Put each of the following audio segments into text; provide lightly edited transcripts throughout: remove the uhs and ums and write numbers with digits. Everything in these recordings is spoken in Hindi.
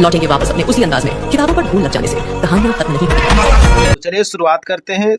लौटेंगे वापस अपने उसी अंदाज में। किताबों पर धूल लग जाने से कहानियां खत्म नहीं होती। तो चलिए शुरुआत करते हैं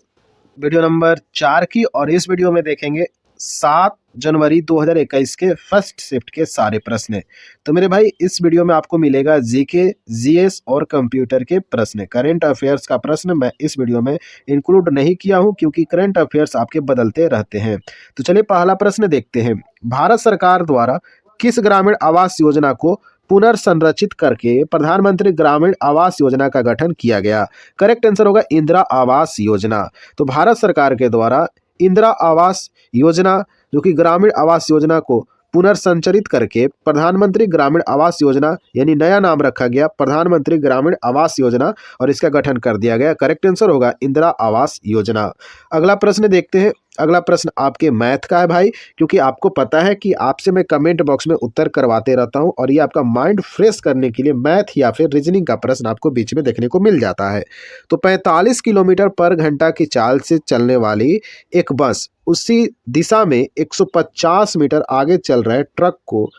वीडियो नंबर 4 की, और इस वीडियो में देखेंगे 7 जनवरी 2021 के फर्स्ट शिफ्ट के सारे प्रश्न। तो मेरे भाई इस वीडियो में आपको मिलेगा जीके, जीएस और कंप्यूटर के प्रश्न। करंट अफेयर्स का प्रश्न मैं इस वीडियो में इंक्लूड नहीं किया हूं क्योंकि करंट अफेयर्स आपके बदलते रहते हैं। तो चलिए पहला प्रश्न देखते हैं। भारत सरकार द्वारा किस ग्रामीण आवास योजना को पुनर्संरचित करके प्रधानमंत्री ग्रामीण आवास योजना का गठन किया गया? करेक्ट आंसर होगा इंदिरा आवास योजना। तो भारत सरकार के द्वारा इंदिरा आवास योजना, जो कि ग्रामीण आवास योजना को पुनर्संरचित करके प्रधानमंत्री ग्रामीण आवास योजना यानी नया नाम रखा गया प्रधानमंत्री ग्रामीण आवास योजना, और इसका गठन कर दिया गया। करेक्ट आंसर होगा इंदिरा आवास योजना। अगला प्रश्न देखते हैं। अगला प्रश्न आपके मैथ का है भाई, क्योंकि आपको पता है कि आपसे मैं कमेंट बॉक्स में उत्तर करवाते रहता हूं, और ये आपका माइंड फ्रेश करने के लिए मैथ या फिर रीजनिंग का प्रश्न आपको बीच में देखने को मिल जाता है। तो 45 किलोमीटर पर घंटा की चाल से चलने वाली एक बस उसी दिशा में 150 मीटर आगे चल रहे ट्रक को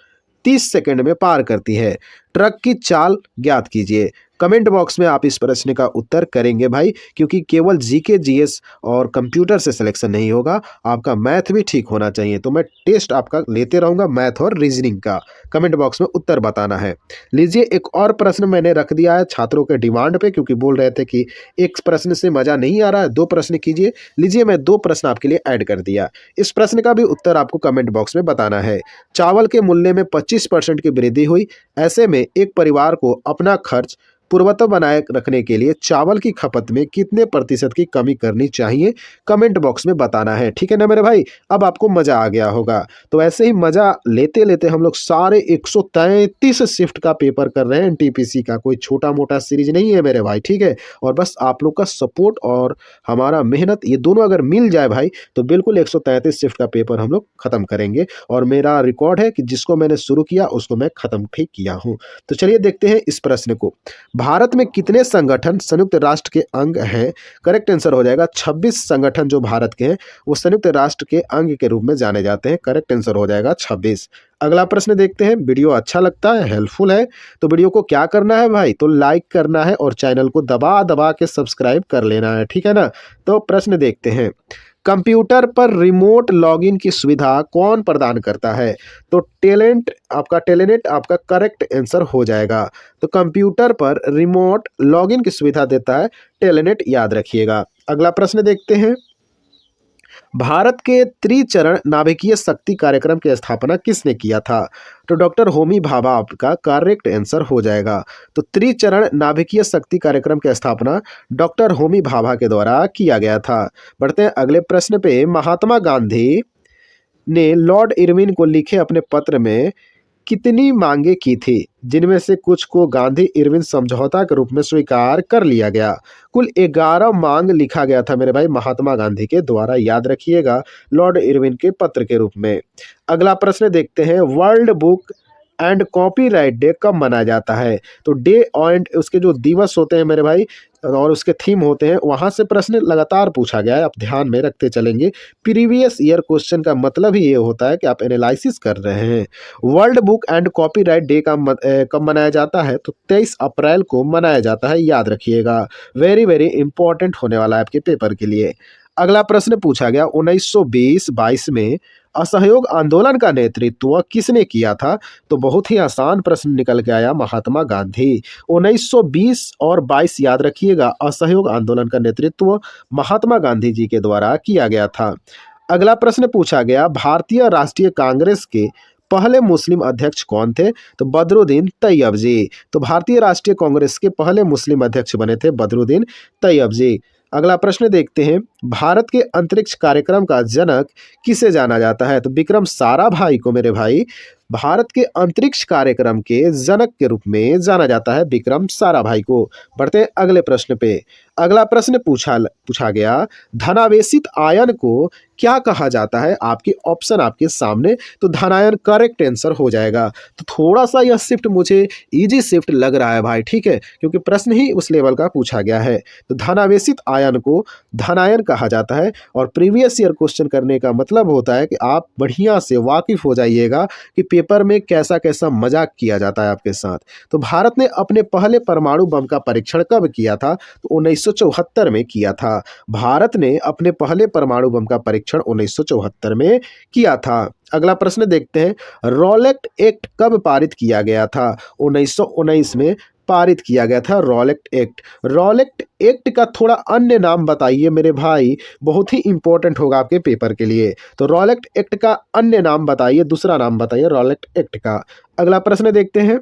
30 सेकंड में पार करती है। ट्रक की चाल ज्ञात कीजिए। कमेंट बॉक्स में आप इस प्रश्न का उत्तर करेंगे भाई, क्योंकि केवल जीके, जीएस और कंप्यूटर से सिलेक्शन नहीं होगा, आपका मैथ भी ठीक होना चाहिए। तो मैं टेस्ट आपका लेते रहूँगा मैथ और रीजनिंग का। कमेंट बॉक्स में उत्तर बताना है। लीजिए एक और प्रश्न मैंने रख दिया है छात्रों के डिमांड पे, क्योंकि बोल रहे थे कि एक प्रश्न से मज़ा नहीं आ रहा है, 2 प्रश्न कीजिए। लीजिए मैं 2 प्रश्न आपके लिए ऐड कर दिया। इस प्रश्न का भी उत्तर आपको कमेंट बॉक्स में बताना है। चावल के मूल्य में 25% की वृद्धि हुई, ऐसे में एक परिवार को अपना खर्च पूर्ववत बनाए रखने के लिए चावल की खपत में कितने प्रतिशत की कमी करनी चाहिए? कमेंट बॉक्स में बताना है। ठीक है ना मेरे भाई? अब आपको मजा आ गया होगा। तो ऐसे ही मजा लेते लेते हम लोग सारे 133 शिफ्ट का पेपर कर रहे हैं एनटीपीसी का। कोई छोटा मोटा सीरीज नहीं है मेरे भाई, ठीक है? और बस आप लोग का सपोर्ट और हमारा मेहनत, ये दोनों अगर मिल जाए भाई, तो बिल्कुल 133 शिफ्ट का पेपर हम लोग खत्म करेंगे। और मेरा रिकॉर्ड है कि जिसको मैंने शुरू किया उसको मैं खत्म भी किया हूँ। तो चलिए देखते हैं इस प्रश्न को। भारत में कितने संगठन संयुक्त राष्ट्र के अंग हैं? करेक्ट आंसर हो जाएगा 26 संगठन जो भारत के हैं वो संयुक्त राष्ट्र के अंग के रूप में जाने जाते हैं। करेक्ट आंसर हो जाएगा 26। अगला प्रश्न देखते हैं। वीडियो अच्छा लगता है, हेल्पफुल है, तो वीडियो को क्या करना है भाई? तो लाइक करना है और चैनल को दबा दबा के सब्सक्राइब कर लेना है, ठीक है ना? तो प्रश्न देखते हैं। कंप्यूटर पर रिमोट लॉगिन की सुविधा कौन प्रदान करता है? तो टेलेनेट आपका करेक्ट आंसर हो जाएगा। तो कंप्यूटर पर रिमोट लॉगिन की सुविधा देता है टेलेनेट, याद रखिएगा। अगला प्रश्न देखते हैं। भारत के त्रिचरण नाभिकीय शक्ति कार्यक्रम की स्थापना किसने किया था? तो डॉक्टर होमी भाभा आपका करेक्ट आंसर हो जाएगा। तो त्रिचरण नाभिकीय शक्ति कार्यक्रम की स्थापना डॉक्टर होमी भाभा के द्वारा किया गया था। बढ़ते हैं अगले प्रश्न पे। महात्मा गांधी ने लॉर्ड इरविन को लिखे अपने पत्र में कितनी मांगे की थी, जिनमें से कुछ को गांधी इरविन समझौता के रूप में स्वीकार कर लिया गया? कुल 11 मांग लिखा गया था मेरे भाई महात्मा गांधी के द्वारा, याद रखिएगा, लॉर्ड इरविन के पत्र के रूप में। अगला प्रश्न देखते हैं। World book and copyright day कब मनाया जाता है? तो डे एंड उसके जो दिवस होते हैं मेरे भाई और उसके थीम होते हैं, वहां से प्रश्न लगातार पूछा गया है, आप ध्यान में रखते चलेंगे। प्रीवियस ईयर क्वेश्चन का मतलब ही ये होता है कि आप एनालिसिस कर रहे हैं। World book and copyright day का कब मनाया जाता है? तो 23 अप्रैल को मनाया जाता है, याद रखिएगा। वेरी वेरी इंपॉर्टेंट होने वाला है आपके पेपर के लिए। अगला प्रश्न पूछा गया 1920-22 में असहयोग आंदोलन का नेतृत्व किसने किया था? तो बहुत ही आसान प्रश्न निकल के आया, महात्मा गांधी। 1920 और 22 याद रखिएगा, असहयोग आंदोलन का नेतृत्व महात्मा गांधी जी के द्वारा किया गया था। अगला प्रश्न पूछा गया। भारतीय राष्ट्रीय कांग्रेस के पहले मुस्लिम अध्यक्ष कौन थे? तो बदरुद्दीन तैयब जी। तो भारतीय राष्ट्रीय कांग्रेस के पहले मुस्लिम अध्यक्ष बने थे बदरुद्दीन तैयब जी। अगला प्रश्न देखते हैं। भारत के अंतरिक्ष कार्यक्रम का जनक किसे जाना जाता है? तो विक्रम साराभाई को मेरे भाई भारत के अंतरिक्ष कार्यक्रम के जनक के रूप में जाना जाता है, विक्रम साराभाई को। बढ़ते हैं अगले प्रश्न पे। अगला प्रश्न पूछा गया। धनावेशित आयन को क्या कहा जाता है? आपके ऑप्शन आपके सामने। तो धनायन करेक्ट आंसर हो जाएगा। तो थोड़ा सा यह शिफ्ट मुझे इजी शिफ्ट लग रहा है भाई, ठीक है, क्योंकि प्रश्न ही उस लेवल का पूछा गया है। तो धनावेशित आयन को धनायन कहा जाता है। और प्रीवियस ईयर क्वेश्चन करने का मतलब होता है कि आप बढ़िया से वाकिफ हो जाइएगा कि पेपर में कैसा कैसा मजाक किया जाता है आपके साथ। तो भारत ने अपने पहले परमाणु बम का परीक्षण कब किया था? तो 1974 में किया था। भारत ने अपने पहले परमाणु बम का परीक्षण 1974 में किया था। अगला प्रश्न देखते हैं, रॉलेट एक्ट कब पारित किया गया था? 1919 में पारित किया गया था रॉलेट एक्ट। रॉलेट एक्ट का थोड़ा अन्य नाम बताइए मेरे भाई, बहुत ही इंपॉर्टेंट होगा आपके पेपर के लिए। तो रॉलेट एक्ट का अन्य नाम बताइए, दूसरा नाम बताइए रॉलेट एक्ट का। अगला प्रश्न देखते हैं,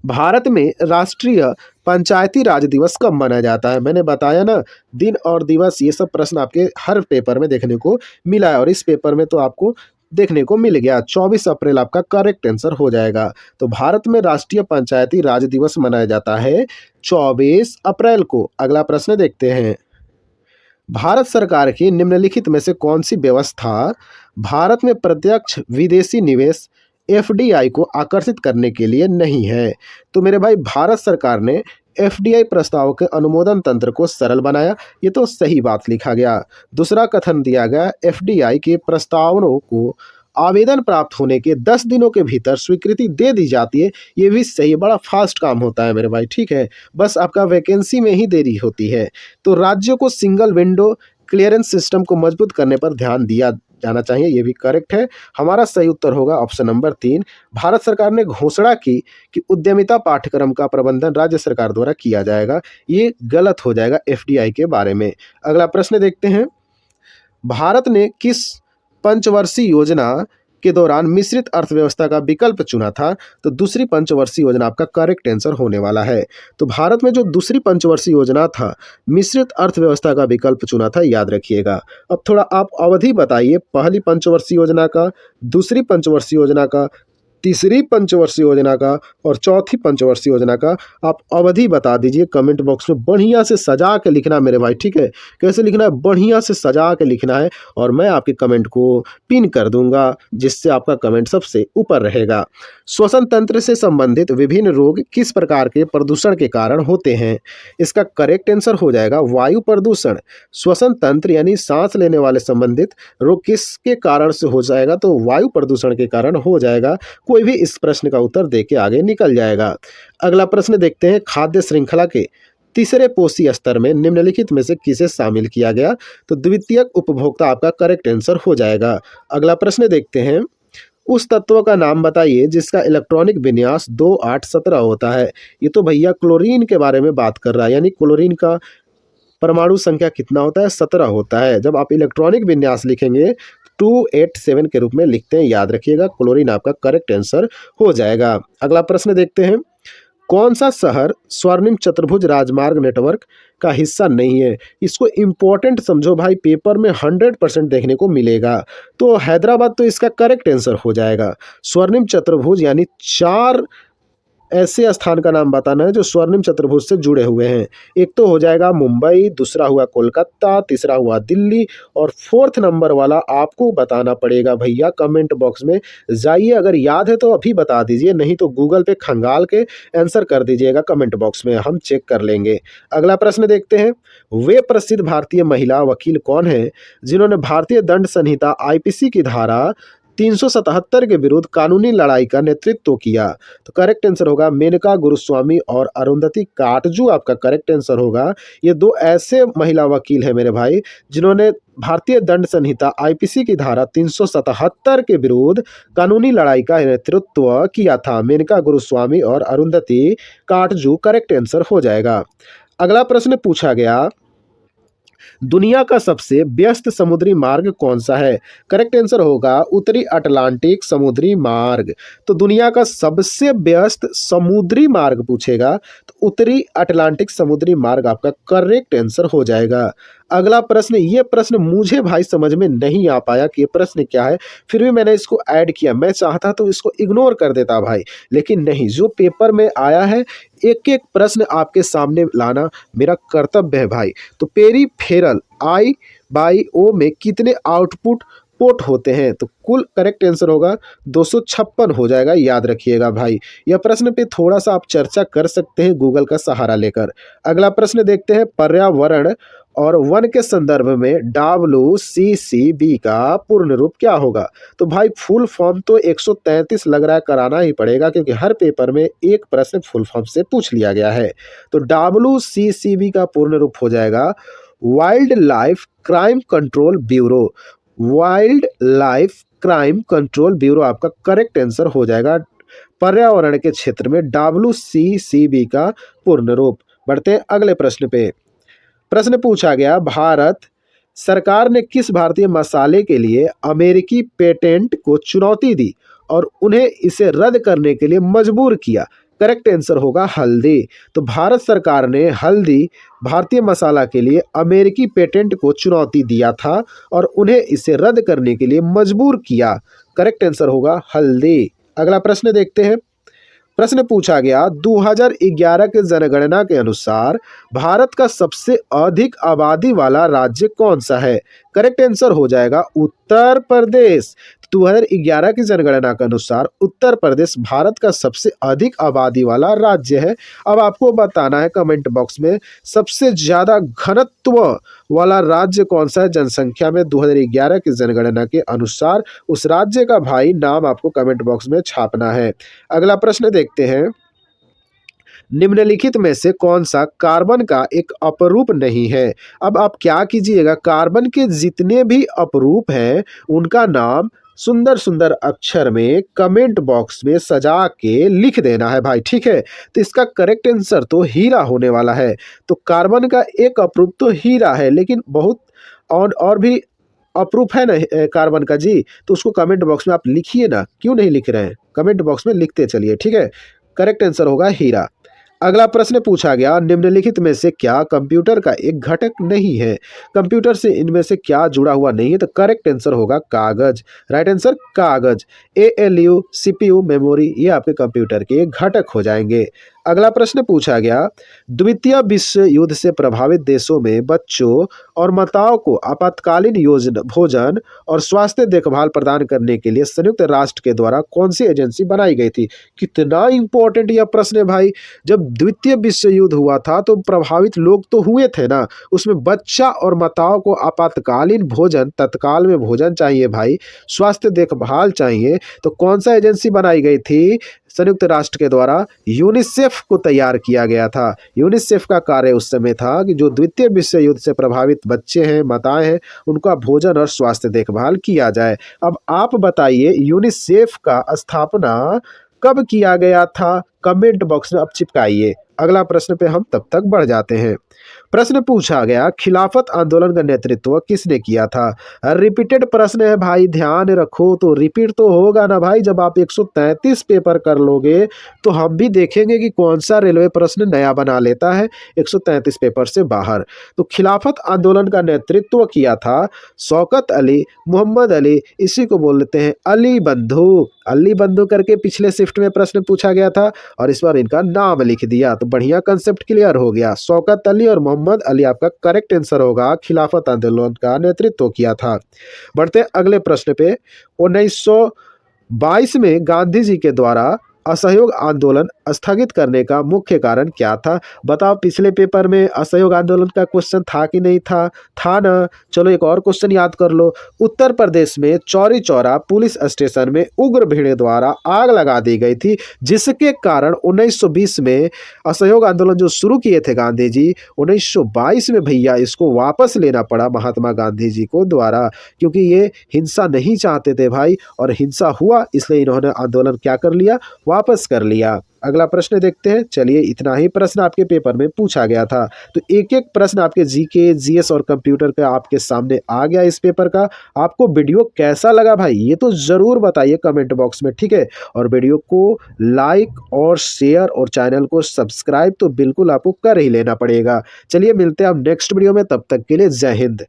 भारत में राष्ट्रीय पंचायती राज दिवस कब मनाया जाता है? मैंने बताया ना, दिन और दिवस ये सब प्रश्न आपके हर पेपर में देखने को मिला है और इस पेपर में तो आपको देखने को मिल गया। 24 अप्रैल आपका करेक्ट आंसर हो जाएगा। तो भारत में राष्ट्रीय पंचायती राज दिवस मनाया जाता है 24 अप्रैल को। अगला प्रश्न देखते हैं, भारत सरकार की निम्नलिखित में से कौन सी व्यवस्था भारत में प्रत्यक्ष विदेशी निवेश एफडीआई को आकर्षित करने के लिए नहीं है? तो मेरे भाई, भारत सरकार ने एफडीआई प्रस्ताव के अनुमोदन तंत्र को सरल बनाया, ये तो सही बात लिखा गया। दूसरा कथन दिया गया, एफडीआई के प्रस्तावों को आवेदन प्राप्त होने के 10 दिनों के भीतर स्वीकृति दे दी जाती है, ये भी सही, बड़ा फास्ट काम होता है मेरे भाई, ठीक है। बस आपका वैकेंसी में ही देरी होती है। तो राज्यों को सिंगल विंडो क्लियरेंस सिस्टम को मजबूत करने पर ध्यान दिया जाना चाहिए, ये भी करेक्ट है। हमारा सही उत्तर होगा ऑप्शन नंबर 3। भारत सरकार ने घोषणा की कि उद्यमिता पाठ्यक्रम का प्रबंधन राज्य सरकार द्वारा किया जाएगा, ये गलत हो जाएगा एफडीआई के बारे में। अगला प्रश्न देखते हैं, भारत ने किस पंचवर्षीय योजना के दौरान मिश्रित अर्थव्यवस्था का विकल्प चुना था? तो दूसरी पंचवर्षीय योजना आपका करेक्ट आंसर होने वाला है। तो भारत में जो दूसरी पंचवर्षीय योजना था, मिश्रित अर्थव्यवस्था का विकल्प चुना था, याद रखिएगा। अब थोड़ा आप अवधि बताइए, पहली पंचवर्षीय योजना का, दूसरी पंचवर्षीय योजना का, तीसरी पंचवर्षीय योजना का और चौथी पंचवर्षीय योजना का आप अवधि बता दीजिए कमेंट बॉक्स में। बढ़िया से सजा के लिखना मेरे भाई, ठीक है। कैसे लिखना है? बढ़िया से सजा के लिखना है और मैं आपके कमेंट को पिन कर दूंगा, जिससे आपका कमेंट सबसे ऊपर रहेगा। श्वसन तंत्र से संबंधित विभिन्न रोग किस प्रकार के प्रदूषण के कारण होते हैं? इसका करेक्ट आंसर हो जाएगा वायु प्रदूषण। श्वसन तंत्र यानी सांस लेने वाले संबंधित रोग किसके कारण से हो जाएगा? तो वायु प्रदूषण के कारण हो जाएगा। कोई भी इस प्रश्न का उत्तर देके आगे निकल जाएगा। अगला प्रश्न देखते हैं, खाद्य श्रृंखला के तीसरे पोषी स्तर में निम्नलिखित में से किसे शामिल किया गया? तो द्वितीयक उपभोक्ता आपका करेक्ट आंसर हो जाएगा। अगला प्रश्न देखते हैं, उस तत्व का नाम बताइए जिसका इलेक्ट्रॉनिक विन्यास 2 8 17 होता है। ये तो भैया क्लोरीन के बारे में बात कर रहा है, यानी क्लोरीन का परमाणु संख्या कितना होता है? 17 होता है। जब आप इलेक्ट्रॉनिक विन्यास लिखेंगे 287 के रूप में लिखते हैं, याद रखिएगा। क्लोरीन आपका करेक्ट आंसर हो जाएगा। अगला प्रश्न देखते हैं, कौन सा शहर स्वर्णिम चतुर्भुज राजमार्ग नेटवर्क का हिस्सा नहीं है? इसको इम्पोर्टेंट समझो भाई, पेपर में 100% देखने को मिलेगा। तो हैदराबाद तो इसका करेक्ट आंसर हो जाएगा। स्वर्णिम चतुर्भुज यानी 4 ऐसे स्थान का नाम बताना है जो स्वर्णिम चतुर्भुज से जुड़े हुए हैं। एक तो हो जाएगा मुंबई, दूसरा हुआ कोलकाता, तीसरा हुआ दिल्ली और 4th नंबर वाला आपको बताना पड़ेगा भैया। कमेंट बॉक्स में जाइए, अगर याद है तो अभी बता दीजिए, नहीं तो गूगल पे खंगाल के आंसर कर दीजिएगा कमेंट बॉक्स में, हम चेक कर लेंगे। अगला प्रश्न देखते हैं, वे प्रसिद्ध भारतीय महिला वकील कौन है जिन्होंने भारतीय दंड संहिता आईपीसी की धारा 377 के विरुद्ध कानूनी लड़ाई का नेतृत्व किया? तो करेक्ट आंसर होगा मेनका गुरुस्वामी और अरुंधति काटजू आपका करेक्ट आंसर होगा। ये 2 ऐसे महिला वकील हैं मेरे भाई जिन्होंने भारतीय दंड संहिता आईपीसी की धारा 377 के विरुद्ध कानूनी लड़ाई का नेतृत्व किया था। मेनका गुरुस्वामी और अरुंधति काटजू करेक्ट आंसर हो जाएगा। अगला प्रश्न पूछा गया, दुनिया का सबसे व्यस्त समुद्री मार्ग कौन सा है? करेक्ट आंसर होगा उत्तरी अटलांटिक समुद्री मार्ग। तो दुनिया का सबसे व्यस्त समुद्री मार्ग पूछेगा तो उत्तरी अटलांटिक समुद्री मार्ग आपका करेक्ट आंसर हो जाएगा। अगला प्रश्न, ये प्रश्न मुझे भाई समझ में नहीं आ पाया कि ये प्रश्न क्या है, फिर भी मैंने इसको ऐड किया। मैं चाहता तो इसको इग्नोर कर देता भाई, लेकिन नहीं, जो पेपर में आया है एक एक प्रश्न आपके सामने लाना मेरा कर्तव्य है भाई। तो पेरीफेरल I/O में कितने आउटपुट पोर्ट होते हैं? तो कुल करेक्ट आंसर होगा 256 हो जाएगा, याद रखिएगा भाई। यह प्रश्न पे थोड़ा सा आप चर्चा कर सकते हैं गूगल का सहारा लेकर। अगला प्रश्न देखते हैं, पर्यावरण और वन के संदर्भ में WCCB का पूर्ण रूप क्या होगा? तो भाई फुल फॉर्म तो 133 लग रहा है कराना ही पड़ेगा, क्योंकि हर पेपर में एक प्रश्न फुल फॉर्म से पूछ लिया गया है। तो WCCB का पूर्ण रूप हो जाएगा wild life crime control bureau. Wild life crime control bureau आपका करेक्ट आंसर हो जाएगा। पर्यावरण के क्षेत्र में WCCB का पूर्ण रूप। बढ़ते हैं अगले प्रश्न पे। प्रश्न पूछा गया, भारत सरकार ने किस भारतीय मसाले के लिए अमेरिकी पेटेंट को चुनौती दी और उन्हें इसे रद्द करने के लिए मजबूर किया? करेक्ट आंसर होगा हल्दी। तो भारत सरकार ने हल्दी भारतीय मसाला के लिए अमेरिकी पेटेंट को चुनौती दिया था और उन्हें इसे रद्द करने के लिए मजबूर किया। करेक्ट आंसर होगा हल्दी। अगला प्रश्न देखते हैं। प्रश्न पूछा गया, 2011 के जनगणना के अनुसार भारत का सबसे अधिक आबादी वाला राज्य कौन सा है? करेक्ट आंसर हो जाएगा उत्तर प्रदेश। 2011 की जनगणना के अनुसार उत्तर प्रदेश भारत का सबसे अधिक आबादी वाला राज्य है। अब आपको बताना है कमेंट बॉक्स में सबसे ज्यादा घनत्व वाला राज्य कौन सा है जनसंख्या में 2011 की जनगणना के अनुसार। उस राज्य का भाई नाम आपको कमेंट बॉक्स में छापना है। अगला प्रश्न देखते हैं। निम्नलिखित में से कौन सा कार्बन का एक अपरूप नहीं है? अब आप क्या कीजिएगा, कार्बन के जितने भी अपरूप हैं उनका नाम सुंदर सुंदर अक्षर में कमेंट बॉक्स में सजा के लिख देना है भाई, ठीक है। तो इसका करेक्ट आंसर तो हीरा होने वाला है। तो कार्बन का एक अपरूप तो हीरा है, लेकिन बहुत और भी अप्रूफ है ना कार्बन का जी, तो उसको कमेंट बॉक्स में आप लिखिए ना। क्यों नहीं लिख रहे हैं? कमेंट बॉक्स में लिखते चलिए, ठीक है। करेक्ट आंसर होगा हीरा। अगला प्रश्न पूछा गया, निम्नलिखित में से क्या कंप्यूटर का एक घटक नहीं है? कंप्यूटर से इनमें से क्या जुड़ा हुआ नहीं है? तो करेक्ट आंसर होगा कागज। राइट आंसर कागज। ALU, CPU, मेमोरी ये आपके कंप्यूटर के घटक हो जाएंगे। अगला प्रश्न पूछा गया, द्वितीय विश्व युद्ध से प्रभावित देशों में बच्चों और माताओं को आपातकालीन योजना भोजन और स्वास्थ्य देखभाल प्रदान करने के लिए संयुक्त राष्ट्र के द्वारा कौन सी एजेंसी बनाई गई थी? कितना इंपॉर्टेंट यह प्रश्न है भाई। जब द्वितीय विश्व युद्ध हुआ था तो प्रभावित लोग तो हुए थे ना, उसमें बच्चा और माताओं को आपातकालीन भोजन, तत्काल में भोजन चाहिए भाई, स्वास्थ्य देखभाल चाहिए, तो कौन सा एजेंसी बनाई गई थी? संयुक्त राष्ट्र के द्वारा यूनिसेफ को तैयार किया गया था। यूनिसेफ का कार्य उस समय था कि जो द्वितीय विश्व युद्ध से प्रभावित बच्चे हैं, माताएं हैं, उनका भोजन और स्वास्थ्य देखभाल किया जाए। अब आप बताइए यूनिसेफ का स्थापना कब किया गया था? कमेंट बॉक्स में आप चिपकाइए। अगला प्रश्न पे हम तब तक बढ़ जाते हैं। प्रश्न पूछा गया, खिलाफत आंदोलन का नेतृत्व किसने किया था? रिपीटेड प्रश्न है भाई, ध्यान रखो। तो रिपीट तो होगा ना भाई, जब आप 133 पेपर कर लोगे तो हम भी देखेंगे कि कौन सा रेलवे प्रश्न नया बना लेता है 133 पेपर से बाहर। तो खिलाफत आंदोलन का नेतृत्व किया था शौकत अली, मोहम्मद अली, इसी को बोलते हैं अली बंधु। अली बंधु करके पिछले शिफ्ट में प्रश्न पूछा गया था और इस बार इनका नाम लिख दिया, तो बढ़िया कंसेप्ट क्लियर हो गया। शौकत अली और मोहम्मद अली आपका करेक्ट आंसर होगा। खिलाफत आंदोलन का नेतृत्व किया था। बढ़ते अगले प्रश्न पे। 1922 में गांधी जी के द्वारा असहयोग आंदोलन स्थगित करने का मुख्य कारण क्या था? बताओ, पिछले पेपर में असहयोग आंदोलन का क्वेश्चन था कि नहीं था? था ना। चलो एक और क्वेश्चन याद कर लो। उत्तर प्रदेश में चौरी चौरा पुलिस स्टेशन में उग्र भीड़ द्वारा आग लगा दी गई थी, जिसके कारण 1920 में असहयोग आंदोलन जो शुरू किए थे गांधी जी, 1922 में भैया इसको वापस लेना पड़ा महात्मा गांधी जी को द्वारा, क्योंकि ये हिंसा नहीं चाहते थे भाई, और हिंसा हुआ इसलिए इन्होंने आंदोलन क्या कर लिया? वापस कर लिया। अगला प्रश्न देखते हैं। चलिए, इतना ही प्रश्न आपके पेपर में पूछा गया था। तो एक एक प्रश्न आपके जीके, जीएस और कंप्यूटर का आपके सामने आ गया इस पेपर का। आपको वीडियो कैसा लगा भाई, ये तो जरूर बताइए कमेंट बॉक्स में, ठीक है। और वीडियो को लाइक और शेयर और चैनल को सब्सक्राइब तो बिल्कुल आपको कर ही लेना पड़ेगा। चलिए मिलते हैं अब नेक्स्ट वीडियो में, तब तक के लिए जय हिंद।